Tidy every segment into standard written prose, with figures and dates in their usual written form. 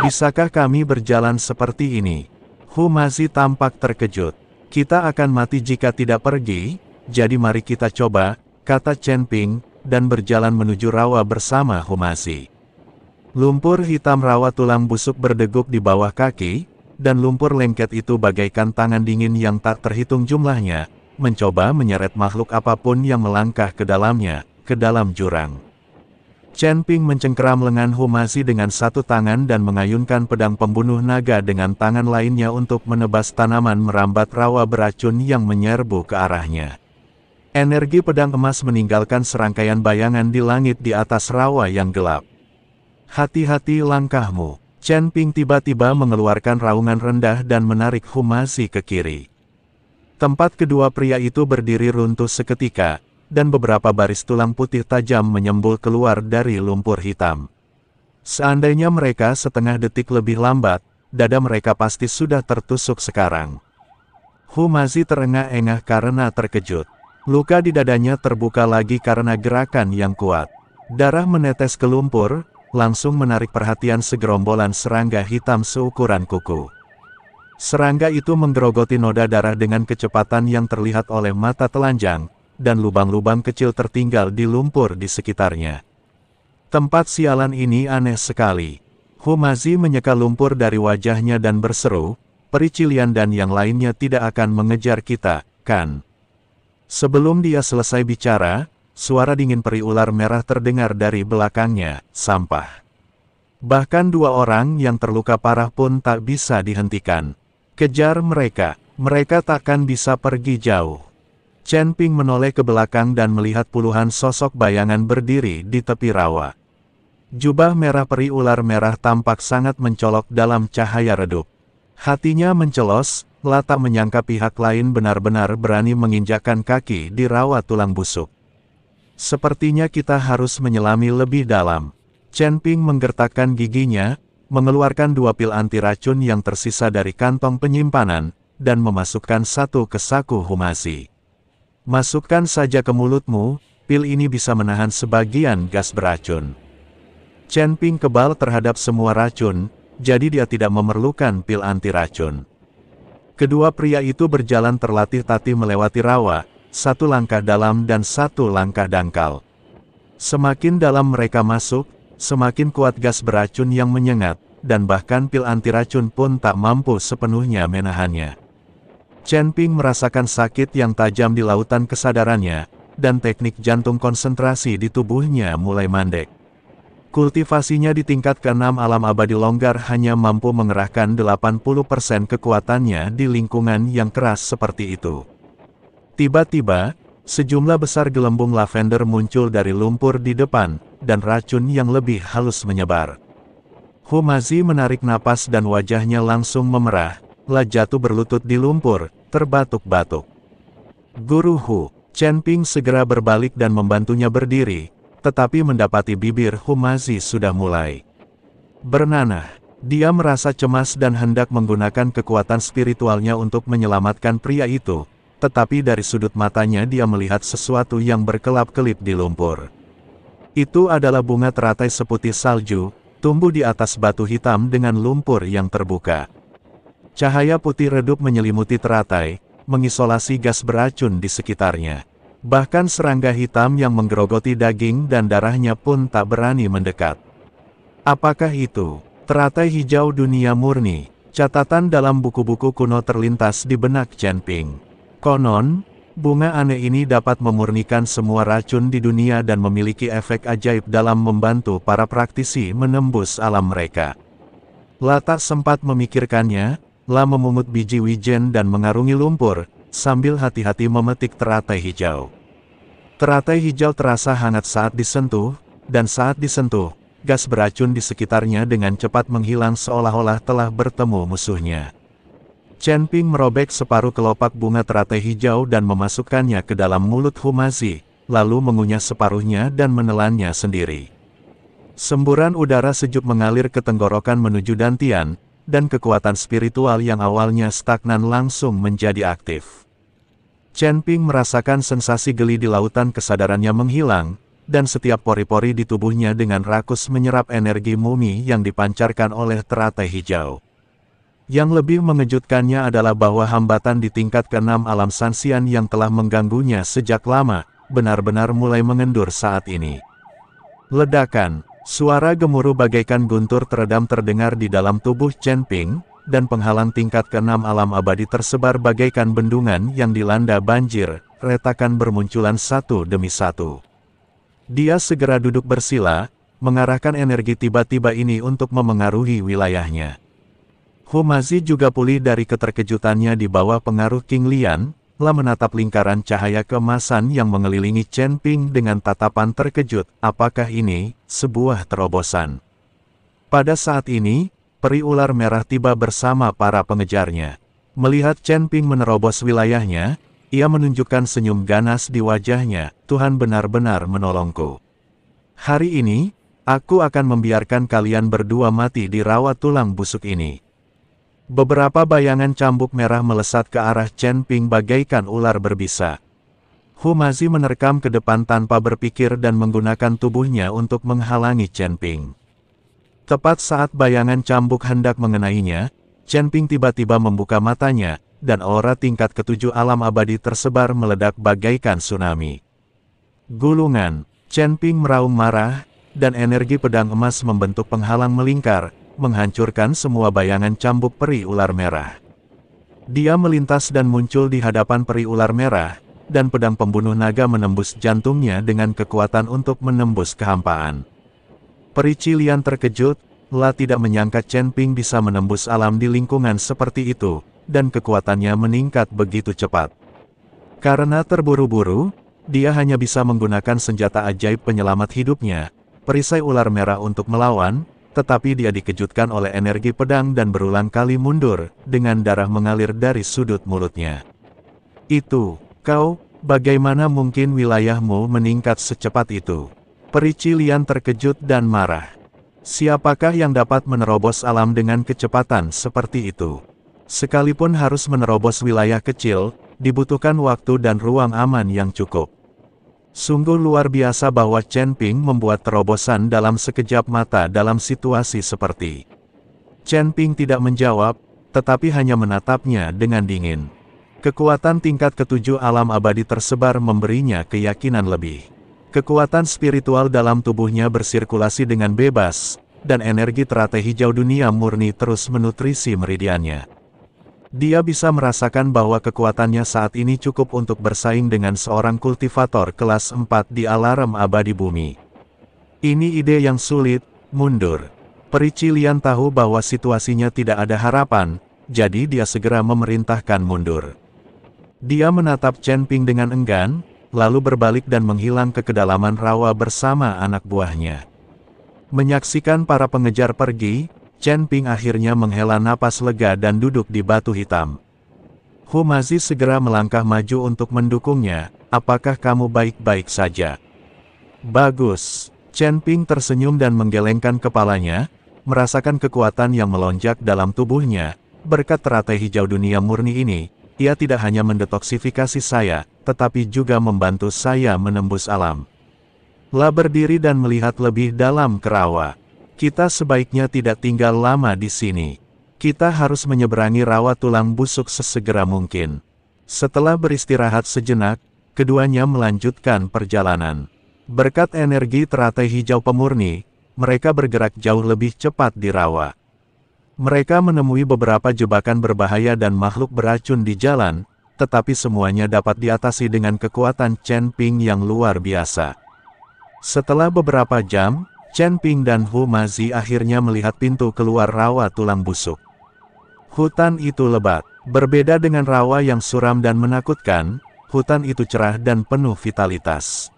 Bisakah kami berjalan seperti ini? Humazi tampak terkejut. Kita akan mati jika tidak pergi, jadi mari kita coba, kata Chen Ping, dan berjalan menuju rawa bersama Humazi. Lumpur hitam rawa tulang busuk berdegup di bawah kaki, dan lumpur lengket itu bagaikan tangan dingin yang tak terhitung jumlahnya, mencoba menyeret makhluk apapun yang melangkah ke dalamnya, ke dalam jurang. Chen Ping mencengkeram lengan Humazi dengan satu tangan dan mengayunkan pedang pembunuh naga dengan tangan lainnya untuk menebas tanaman merambat rawa beracun yang menyerbu ke arahnya. Energi pedang emas meninggalkan serangkaian bayangan di langit di atas rawa yang gelap. Hati-hati langkahmu. Chen Ping tiba-tiba mengeluarkan raungan rendah dan menarik Humazi ke kiri. Tempat kedua pria itu berdiri runtuh seketika, dan beberapa baris tulang putih tajam menyembul keluar dari lumpur hitam. Seandainya mereka setengah detik lebih lambat, dada mereka pasti sudah tertusuk sekarang. Humazi terengah-engah karena terkejut. Luka di dadanya terbuka lagi karena gerakan yang kuat. Darah menetes ke lumpur, langsung menarik perhatian segerombolan serangga hitam seukuran kuku. Serangga itu menggerogoti noda darah dengan kecepatan yang terlihat oleh mata telanjang, dan lubang-lubang kecil tertinggal di lumpur di sekitarnya. Tempat sialan ini aneh sekali. Humazi menyeka lumpur dari wajahnya dan berseru, "Peri Cilian dan yang lainnya tidak akan mengejar kita, kan?" Sebelum dia selesai bicara, suara dingin peri ular merah terdengar dari belakangnya, "Sampah." Bahkan dua orang yang terluka parah pun tak bisa dihentikan. "Kejar mereka, mereka takkan bisa pergi jauh." Chen Ping menoleh ke belakang dan melihat puluhan sosok bayangan berdiri di tepi rawa. Jubah merah peri ular merah tampak sangat mencolok dalam cahaya redup. Hatinya mencelos, tak menyangka pihak lain benar-benar berani menginjakkan kaki di rawa tulang busuk. Sepertinya kita harus menyelami lebih dalam. Chen Ping menggertakkan giginya, mengeluarkan 2 pil anti racun yang tersisa dari kantong penyimpanan, dan memasukkan satu ke saku Humazi. "Masukkan saja ke mulutmu, pil ini bisa menahan sebagian gas beracun." Chen Ping kebal terhadap semua racun, jadi dia tidak memerlukan pil anti racun. Kedua pria itu berjalan terlatih-tatih melewati rawa, satu langkah dalam dan satu langkah dangkal. Semakin dalam mereka masuk, semakin kuat gas beracun yang menyengat, dan bahkan pil anti racun pun tak mampu sepenuhnya menahannya. Chen Ping merasakan sakit yang tajam di lautan kesadarannya, dan teknik jantung konsentrasi di tubuhnya mulai mandek. Kultivasinya di tingkat ke-6 alam abadi longgar hanya mampu mengerahkan 80% kekuatannya di lingkungan yang keras seperti itu. Tiba-tiba, sejumlah besar gelembung lavender muncul dari lumpur di depan, dan racun yang lebih halus menyebar. Humazi menarik napas dan wajahnya langsung memerah, jatuh berlutut di lumpur, terbatuk-batuk. "Guru Hu." Chen Ping segera berbalik dan membantunya berdiri, tetapi mendapati bibir Humazi sudah mulai bernanah. Dia merasa cemas dan hendak menggunakan kekuatan spiritualnya untuk menyelamatkan pria itu, tetapi dari sudut matanya dia melihat sesuatu yang berkelap-kelip di lumpur. Itu adalah bunga teratai seputih salju, tumbuh di atas batu hitam dengan lumpur yang terbuka. Cahaya putih redup menyelimuti teratai, mengisolasi gas beracun di sekitarnya. Bahkan serangga hitam yang menggerogoti daging dan darahnya pun tak berani mendekat. Apakah itu? Teratai hijau dunia murni. Catatan dalam buku-buku kuno terlintas di benak Chen Ping. Konon, bunga aneh ini dapat memurnikan semua racun di dunia dan memiliki efek ajaib dalam membantu para praktisi menembus alam mereka. Tak sempat memikirkannya, memungut biji wijen dan mengarungi lumpur, sambil hati-hati memetik teratai hijau. Teratai hijau terasa hangat saat disentuh, dan saat disentuh, gas beracun di sekitarnya dengan cepat menghilang seolah-olah telah bertemu musuhnya. Chen Ping merobek separuh kelopak bunga teratai hijau dan memasukkannya ke dalam mulut Humazi, lalu mengunyah separuhnya dan menelannya sendiri. Semburan udara sejuk mengalir ke tenggorokan menuju dantian, dan kekuatan spiritual yang awalnya stagnan langsung menjadi aktif. Chen Ping merasakan sensasi geli di lautan kesadarannya menghilang, dan setiap pori-pori di tubuhnya dengan rakus menyerap energi mumi yang dipancarkan oleh teratai hijau. Yang lebih mengejutkannya adalah bahwa hambatan di tingkat ke-6 alam Sanxian yang telah mengganggunya sejak lama, benar-benar mulai mengendur saat ini. Ledakan, suara gemuruh bagaikan guntur teredam terdengar di dalam tubuh Chen Ping, dan penghalang tingkat ke-6 alam abadi tersebar bagaikan bendungan yang dilanda banjir, retakan bermunculan satu demi satu. Dia segera duduk bersila, mengarahkan energi tiba-tiba ini untuk memengaruhi wilayahnya. Humazi juga pulih dari keterkejutannya di bawah pengaruh King Lian, telah menatap lingkaran cahaya keemasan yang mengelilingi Chen Ping dengan tatapan terkejut. Apakah ini sebuah terobosan? Pada saat ini, peri ular merah tiba bersama para pengejarnya. Melihat Chen Ping menerobos wilayahnya, ia menunjukkan senyum ganas di wajahnya. Tuhan benar-benar menolongku. Hari ini, aku akan membiarkan kalian berdua mati di rawa tulang busuk ini. Beberapa bayangan cambuk merah melesat ke arah Chen Ping bagaikan ular berbisa. Humazi menerkam ke depan tanpa berpikir dan menggunakan tubuhnya untuk menghalangi Chen Ping. Tepat saat bayangan cambuk hendak mengenainya, Chen Ping tiba-tiba membuka matanya, dan aura tingkat ke-7 alam abadi tersebar meledak bagaikan tsunami. Gulungan, Chen Ping meraung marah, dan energi pedang emas membentuk penghalang melingkar, menghancurkan semua bayangan cambuk peri ular merah. Dia melintas dan muncul di hadapan peri ular merah, dan pedang pembunuh naga menembus jantungnya dengan kekuatan untuk menembus kehampaan. Peri Cilian terkejut, lah tidak menyangka Chen Ping bisa menembus alam di lingkungan seperti itu, dan kekuatannya meningkat begitu cepat. Karena terburu-buru, dia hanya bisa menggunakan senjata ajaib penyelamat hidupnya, perisai ular merah untuk melawan, tetapi dia dikejutkan oleh energi pedang dan berulang kali mundur, dengan darah mengalir dari sudut mulutnya. Itu, kau, bagaimana mungkin wilayahmu meningkat secepat itu? Peri Cilian terkejut dan marah. Siapakah yang dapat menerobos alam dengan kecepatan seperti itu? Sekalipun harus menerobos wilayah kecil, dibutuhkan waktu dan ruang aman yang cukup. Sungguh luar biasa bahwa Chen Ping membuat terobosan dalam sekejap mata dalam situasi seperti. Chen Ping tidak menjawab, tetapi hanya menatapnya dengan dingin. Kekuatan tingkat ke-7 alam abadi tersebar memberinya keyakinan lebih. Kekuatan spiritual dalam tubuhnya bersirkulasi dengan bebas, dan energi teratai hijau dunia murni terus menutrisi meridiannya. Dia bisa merasakan bahwa kekuatannya saat ini cukup untuk bersaing dengan seorang kultivator kelas 4 di alarm abadi bumi. Ini ide yang sulit, mundur. Peri Cilian tahu bahwa situasinya tidak ada harapan, jadi dia segera memerintahkan mundur. Dia menatap Chen Ping dengan enggan, lalu berbalik dan menghilang ke kedalaman rawa bersama anak buahnya. Menyaksikan para pengejar pergi, Chen Ping akhirnya menghela napas lega dan duduk di batu hitam. Humazi segera melangkah maju untuk mendukungnya. Apakah kamu baik-baik saja? Bagus. Chen Ping tersenyum dan menggelengkan kepalanya, merasakan kekuatan yang melonjak dalam tubuhnya. Berkat teratai hijau dunia murni ini, ia tidak hanya mendetoksifikasi saya, tetapi juga membantu saya menembus alam. Lah berdiri dan melihat lebih dalam ke rawa. Kita sebaiknya tidak tinggal lama di sini. Kita harus menyeberangi rawa tulang busuk sesegera mungkin. Setelah beristirahat sejenak, keduanya melanjutkan perjalanan. Berkat energi teratai hijau pemurni, mereka bergerak jauh lebih cepat di rawa. Mereka menemui beberapa jebakan berbahaya dan makhluk beracun di jalan, tetapi semuanya dapat diatasi dengan kekuatan Chen Ping yang luar biasa. Setelah beberapa jam, Chen Ping dan Humazi akhirnya melihat pintu keluar rawa tulang busuk. Hutan itu lebat. Berbeda dengan rawa yang suram dan menakutkan, hutan itu cerah dan penuh vitalitas.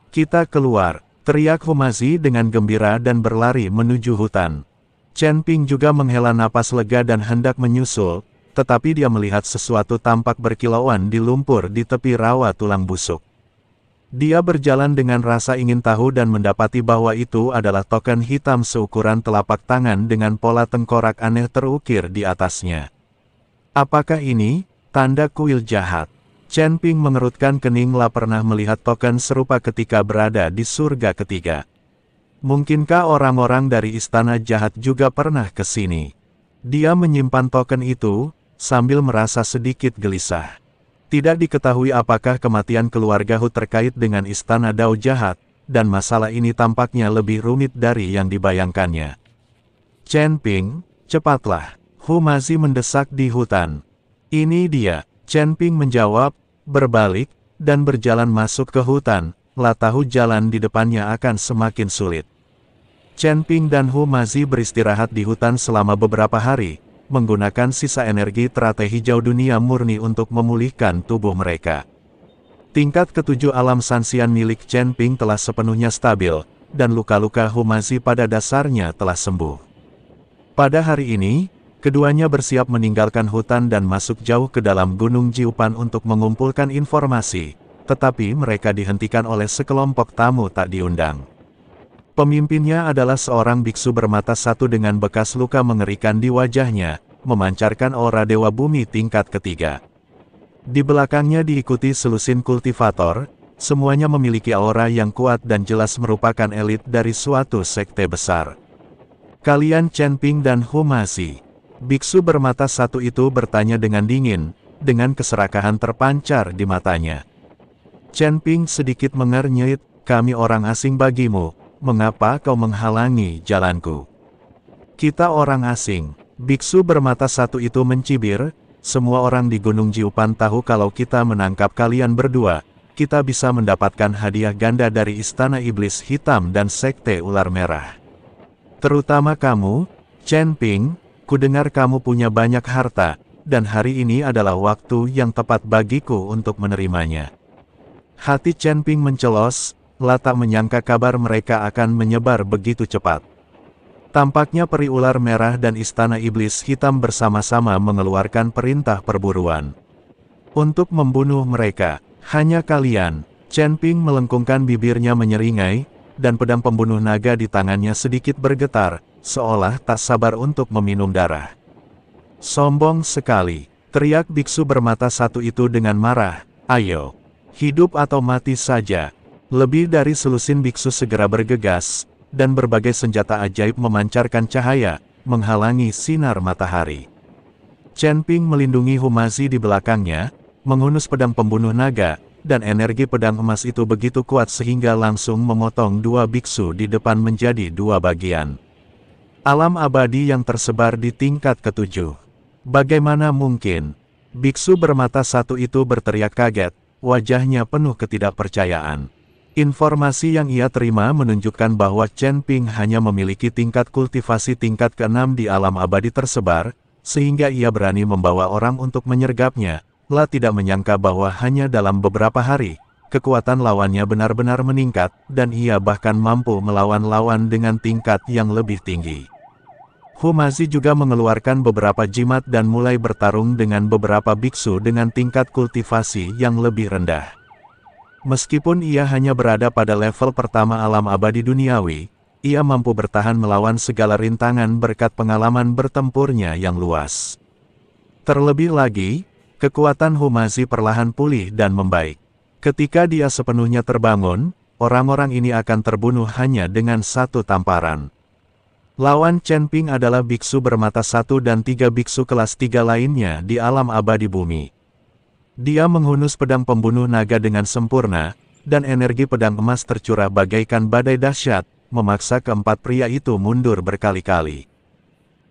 Kita keluar, teriak Humazi dengan gembira dan berlari menuju hutan. Chen Ping juga menghela napas lega dan hendak menyusul, tetapi dia melihat sesuatu tampak berkilauan di lumpur di tepi rawa tulang busuk. Dia berjalan dengan rasa ingin tahu dan mendapati bahwa itu adalah token hitam seukuran telapak tangan dengan pola tengkorak aneh terukir di atasnya. Apakah ini tanda kuil jahat? Chen Ping mengerutkan kening. Pernah melihat token serupa ketika berada di surga ketiga. Mungkinkah orang-orang dari istana jahat juga pernah ke sini? Dia menyimpan token itu, sambil merasa sedikit gelisah. Tidak diketahui apakah kematian keluarga Hu terkait dengan istana Dao jahat, dan masalah ini tampaknya lebih rumit dari yang dibayangkannya. Chen Ping, cepatlah. Hu masih mendesak di hutan. Ini dia. Chen Ping menjawab, berbalik, dan berjalan masuk ke hutan. Tahu jalan di depannya akan semakin sulit. Chen Ping dan Hu masih beristirahat di hutan selama beberapa hari, menggunakan sisa energi teratai hijau dunia murni untuk memulihkan tubuh mereka. Tingkat ketujuh alam sansian milik Chen Ping telah sepenuhnya stabil, dan luka-luka Hu masih pada dasarnya telah sembuh. Pada hari ini, keduanya bersiap meninggalkan hutan dan masuk jauh ke dalam Gunung Jiupan untuk mengumpulkan informasi, tetapi mereka dihentikan oleh sekelompok tamu tak diundang. Pemimpinnya adalah seorang biksu bermata satu dengan bekas luka mengerikan di wajahnya, memancarkan aura Dewa Bumi tingkat ketiga. Di belakangnya diikuti selusin kultivator, semuanya memiliki aura yang kuat dan jelas merupakan elit dari suatu sekte besar. Kalian Chen Ping dan Hu masih. Biksu bermata satu itu bertanya dengan dingin, dengan keserakahan terpancar di matanya. Chen Ping sedikit mengernyit, kami orang asing bagimu, mengapa kau menghalangi jalanku? Kita orang asing. Biksu bermata satu itu mencibir, semua orang di Gunung Jiupan tahu kalau kita menangkap kalian berdua, kita bisa mendapatkan hadiah ganda dari Istana Iblis Hitam dan Sekte Ular Merah. Terutama kamu, Chen Ping, kudengar kamu punya banyak harta, dan hari ini adalah waktu yang tepat bagiku untuk menerimanya. Hati Chen Ping mencelos, tak menyangka kabar mereka akan menyebar begitu cepat. Tampaknya peri ular merah dan Istana Iblis Hitam bersama-sama mengeluarkan perintah perburuan untuk membunuh mereka. Hanya kalian. Chen Ping melengkungkan bibirnya menyeringai, dan pedang pembunuh naga di tangannya sedikit bergetar, seolah tak sabar untuk meminum darah. Sombong sekali, teriak biksu bermata satu itu dengan marah, ayo, hidup atau mati saja. Lebih dari selusin biksu segera bergegas, dan berbagai senjata ajaib memancarkan cahaya, menghalangi sinar matahari. Chen Ping melindungi Humazi di belakangnya, menghunus pedang pembunuh naga, dan energi pedang emas itu begitu kuat sehingga langsung memotong dua biksu di depan menjadi dua bagian. Alam abadi yang tersebar di tingkat ketujuh. Bagaimana mungkin? Biksu bermata satu itu berteriak kaget, wajahnya penuh ketidakpercayaan. Informasi yang ia terima menunjukkan bahwa Chen Ping hanya memiliki tingkat kultivasi tingkat ke-6 di alam abadi tersebar, sehingga ia berani membawa orang untuk menyergapnya. Tidak menyangka bahwa hanya dalam beberapa hari, kekuatan lawannya benar-benar meningkat, dan ia bahkan mampu melawan lawan dengan tingkat yang lebih tinggi. Humazi juga mengeluarkan beberapa jimat dan mulai bertarung dengan beberapa biksu dengan tingkat kultivasi yang lebih rendah. Meskipun ia hanya berada pada level pertama alam abadi duniawi, ia mampu bertahan melawan segala rintangan berkat pengalaman bertempurnya yang luas. Terlebih lagi, kekuatan Humazi perlahan pulih dan membaik. Ketika dia sepenuhnya terbangun, orang-orang ini akan terbunuh hanya dengan satu tamparan. Lawan Chen Ping adalah biksu bermata satu dan 3 biksu kelas 3 lainnya di alam abadi bumi. Dia menghunus pedang pembunuh naga dengan sempurna, dan energi pedang emas tercurah bagaikan badai dahsyat, memaksa keempat pria itu mundur berkali-kali.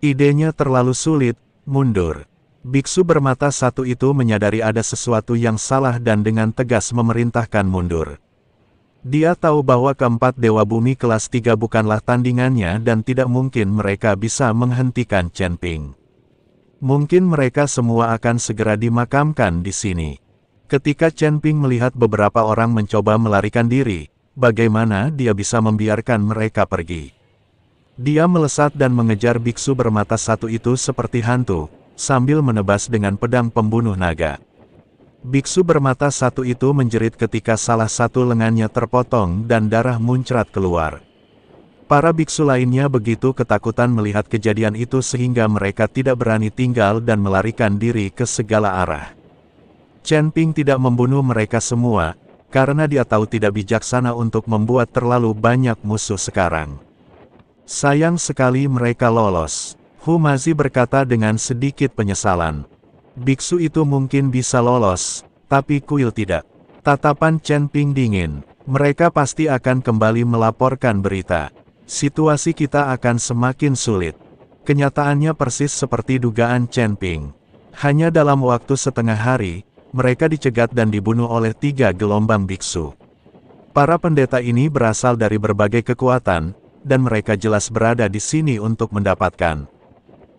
Idenya terlalu sulit, mundur. Biksu bermata satu itu menyadari ada sesuatu yang salah dan dengan tegas memerintahkan mundur. Dia tahu bahwa keempat Dewa Bumi kelas 3 bukanlah tandingannya dan tidak mungkin mereka bisa menghentikan Chen Ping. Mungkin mereka semua akan segera dimakamkan di sini. Ketika Chen Ping melihat beberapa orang mencoba melarikan diri, bagaimana dia bisa membiarkan mereka pergi? Dia melesat dan mengejar biksu bermata satu itu seperti hantu, sambil menebas dengan pedang pembunuh naga. Biksu bermata satu itu menjerit ketika salah satu lengannya terpotong dan darah muncrat keluar. Para biksu lainnya begitu ketakutan melihat kejadian itu sehingga mereka tidak berani tinggal dan melarikan diri ke segala arah. Chen Ping tidak membunuh mereka semua, karena dia tahu tidak bijaksana untuk membuat terlalu banyak musuh sekarang. Sayang sekali mereka lolos. Hu Mazi berkata dengan sedikit penyesalan. Biksu itu mungkin bisa lolos, tapi kuil tidak. Tatapan Chen Ping dingin. Mereka pasti akan kembali melaporkan berita. Situasi kita akan semakin sulit. Kenyataannya persis seperti dugaan Chen Ping. Hanya dalam waktu setengah hari, mereka dicegat dan dibunuh oleh 3 gelombang biksu. Para pendeta ini berasal dari berbagai kekuatan, dan mereka jelas berada di sini untuk mendapatkan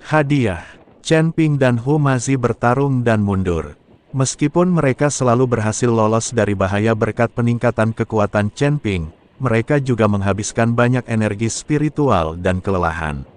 hadiah. Chen Ping dan Hu Mazi bertarung dan mundur. Meskipun mereka selalu berhasil lolos dari bahaya berkat peningkatan kekuatan Chen Ping, mereka juga menghabiskan banyak energi spiritual dan kelelahan.